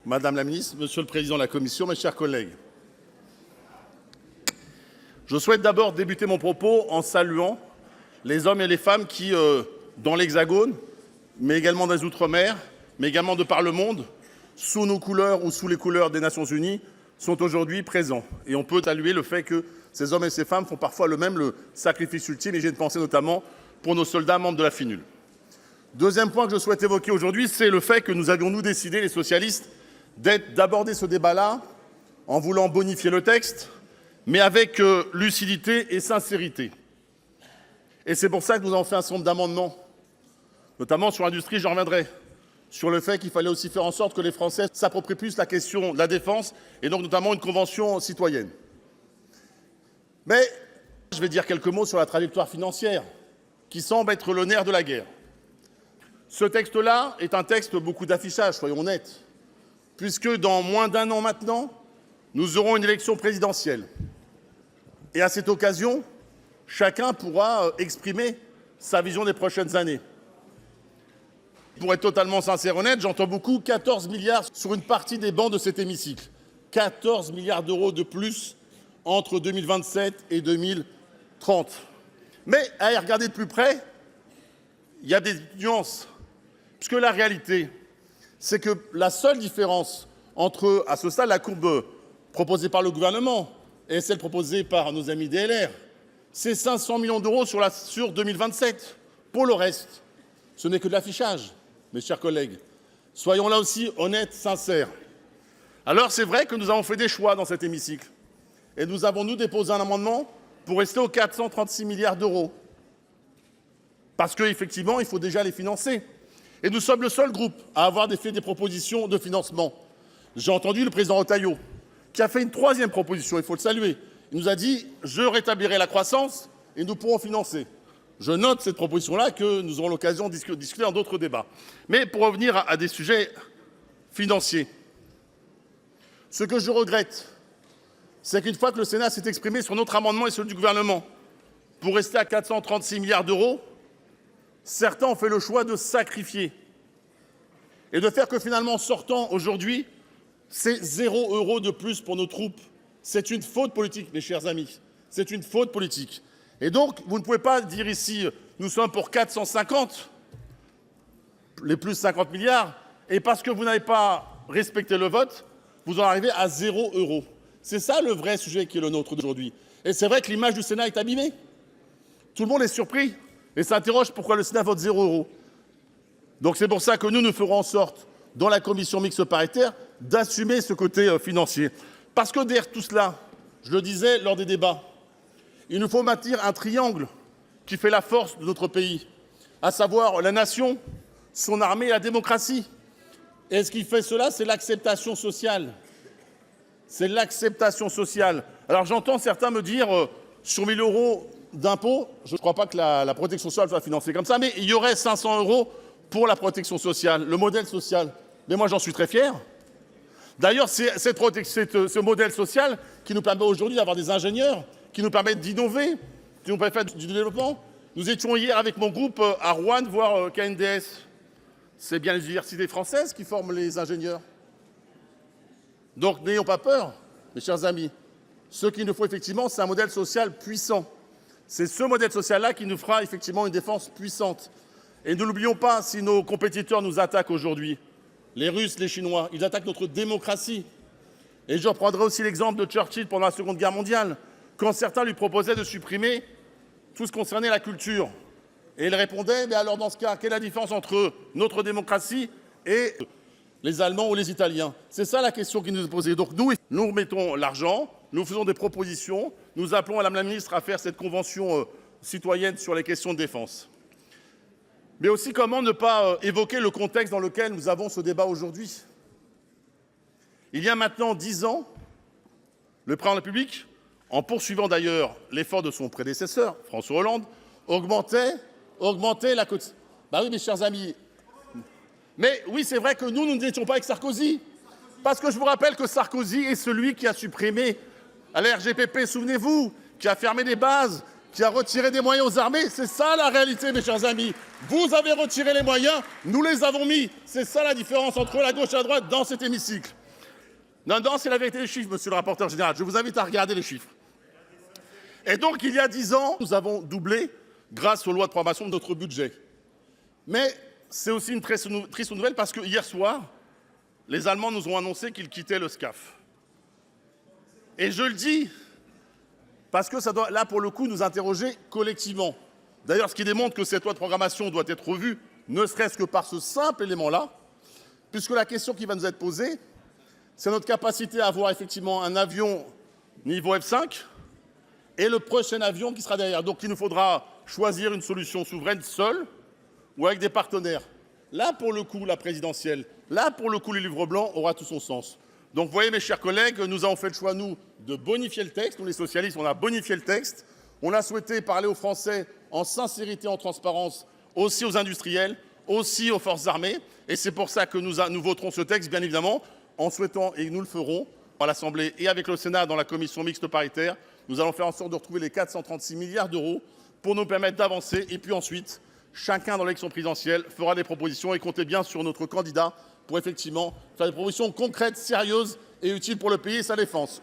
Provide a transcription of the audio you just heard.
Madame la ministre, Monsieur le Président de la Commission, mes chers collègues. Je souhaite d'abord débuter mon propos en saluant les hommes et les femmes qui, dans l'Hexagone, mais également dans les Outre-mer, mais également de par le monde, sous nos couleurs ou sous les couleurs des Nations Unies, sont aujourd'hui présents. Et on peut saluer le fait que ces hommes et ces femmes font parfois le sacrifice ultime, et j'ai une pensée notamment pour nos soldats membres de la FINUL. Deuxième point que je souhaite évoquer aujourd'hui, c'est le fait que nous avions, nous, décidé, les socialistes, d'aborder ce débat-là en voulant bonifier le texte, mais avec lucidité et sincérité. Et c'est pour ça que nous avons fait un certain nombre d'amendements, notamment sur l'industrie, j'en reviendrai, sur le fait qu'il fallait aussi faire en sorte que les Français s'approprient plus la question de la défense, et donc notamment une convention citoyenne. Mais je vais dire quelques mots sur la trajectoire financière, qui semble être le nerf de la guerre. Ce texte-là est un texte beaucoup d'affichage, soyons honnêtes, puisque dans moins d'un an maintenant, nous aurons une élection présidentielle. Et à cette occasion, chacun pourra exprimer sa vision des prochaines années. Pour être totalement sincère et honnête, j'entends beaucoup 14 milliards sur une partie des bancs de cet hémicycle. 14 milliards d'euros de plus entre 2027 et 2030. Mais à y regarder de plus près, il y a des nuances. Puisque la réalité, c'est que la seule différence entre, à ce stade, la courbe proposée par le gouvernement et celle proposée par nos amis DLR, c'est 500 millions d'euros sur 2027. Pour le reste, ce n'est que de l'affichage, mes chers collègues. Soyons là aussi honnêtes, sincères. Alors c'est vrai que nous avons fait des choix dans cet hémicycle. Et nous avons, nous, déposé un amendement pour rester aux 436 milliards d'euros. Parce qu'effectivement, il faut déjà les financer. Et nous sommes le seul groupe à avoir fait des propositions de financement. J'ai entendu le président Retailleau, qui a fait une troisième proposition, il faut le saluer. Il nous a dit « je rétablirai la croissance et nous pourrons financer ». Je note cette proposition-là que nous aurons l'occasion de discuter dans d'autres débats. Mais pour revenir à des sujets financiers, ce que je regrette, c'est qu'une fois que le Sénat s'est exprimé sur notre amendement et celui du gouvernement pour rester à 436 milliards d'euros, certains ont fait le choix de sacrifier et de faire que finalement, sortant aujourd'hui, c'est 0 € de plus pour nos troupes. C'est une faute politique, mes chers amis. C'est une faute politique. Et donc, vous ne pouvez pas dire ici, nous sommes pour 450, les plus 50 milliards, et parce que vous n'avez pas respecté le vote, vous en arrivez à 0 €. C'est ça le vrai sujet qui est le nôtre d'aujourd'hui. Et c'est vrai que l'image du Sénat est abîmée. Tout le monde est surpris et s'interroge pourquoi le Sénat vote 0 €. Donc c'est pour ça que nous ferons en sorte, dans la commission mixte paritaire, d'assumer ce côté financier. Parce que derrière tout cela, je le disais lors des débats, il nous faut maintenir un triangle qui fait la force de notre pays, à savoir la nation, son armée et la démocratie. Et ce qui fait cela, c'est l'acceptation sociale. C'est l'acceptation sociale. Alors j'entends certains me dire, sur 1 000 € d'impôts, je ne crois pas que la protection sociale soit financée comme ça, mais il y aurait 500 € pour la protection sociale, le modèle social. Mais moi, j'en suis très fier. D'ailleurs, c'est ce modèle social qui nous permet aujourd'hui d'avoir des ingénieurs, qui nous permettent d'innover, qui nous permettent du développement. Nous étions hier avec mon groupe à Rouen voir KNDS. C'est bien les universités françaises qui forment les ingénieurs. Donc n'ayons pas peur, mes chers amis. Ce qu'il nous faut effectivement, c'est un modèle social puissant. C'est ce modèle social-là qui nous fera effectivement une défense puissante. Et ne l'oublions pas, si nos compétiteurs nous attaquent aujourd'hui, les Russes, les Chinois, ils attaquent notre démocratie. Et je reprendrai aussi l'exemple de Churchill pendant la Seconde Guerre mondiale, quand certains lui proposaient de supprimer tout ce qui concernait la culture. Et il répondait, mais alors dans ce cas, quelle est la différence entre notre démocratie et les Allemands ou les Italiens? C'est ça la question qui nous est posée. Donc nous remettons l'argent, nous faisons des propositions, nous appelons Madame la Ministre à faire cette convention citoyenne sur les questions de défense. Mais aussi, comment ne pas évoquer le contexte dans lequel nous avons ce débat aujourd'hui? Il y a maintenant 10 ans, le président de la République, en poursuivant d'ailleurs l'effort de son prédécesseur, François Hollande, augmentait la cote. Ben oui, mes chers amis. Mais oui, c'est vrai que nous n'étions pas avec Sarkozy. Parce que je vous rappelle que Sarkozy est celui qui a supprimé à la RGPP, souvenez-vous, qui a fermé des bases, qui a retiré des moyens aux armées. C'est ça la réalité, mes chers amis. Vous avez retiré les moyens, nous les avons mis. C'est ça la différence entre la gauche et la droite dans cet hémicycle. Non, non, c'est la vérité des chiffres, monsieur le rapporteur général. Je vous invite à regarder les chiffres. Et donc, il y a 10 ans, nous avons doublé, grâce aux lois de programmation, de notre budget. Mais c'est aussi une triste nouvelle parce que hier soir, les Allemands nous ont annoncé qu'ils quittaient le SCAF. Et je le dis parce que ça doit, là, pour le coup, nous interroger collectivement. D'ailleurs, ce qui démontre que cette loi de programmation doit être revue, ne serait-ce que par ce simple élément-là, puisque la question qui va nous être posée, c'est notre capacité à avoir effectivement un avion niveau F5 et le prochain avion qui sera derrière. Donc il nous faudra choisir une solution souveraine seule ou avec des partenaires. Là, pour le coup, la présidentielle, là, pour le coup, le livre blanc aura tout son sens. Donc vous voyez, mes chers collègues, nous avons fait le choix, nous, de bonifier le texte. Nous, les socialistes, on a bonifié le texte. On a souhaité parler aux Français en sincérité, en transparence, aussi aux industriels, aussi aux forces armées. Et c'est pour ça que nous voterons ce texte, bien évidemment, en souhaitant, et nous le ferons, à l'Assemblée et avec le Sénat dans la commission mixte paritaire, nous allons faire en sorte de retrouver les 436 milliards d'euros pour nous permettre d'avancer. Et puis ensuite, chacun dans l'élection présidentielle fera des propositions et comptez bien sur notre candidat pour effectivement faire des propositions concrètes, sérieuses et utiles pour le pays et sa défense.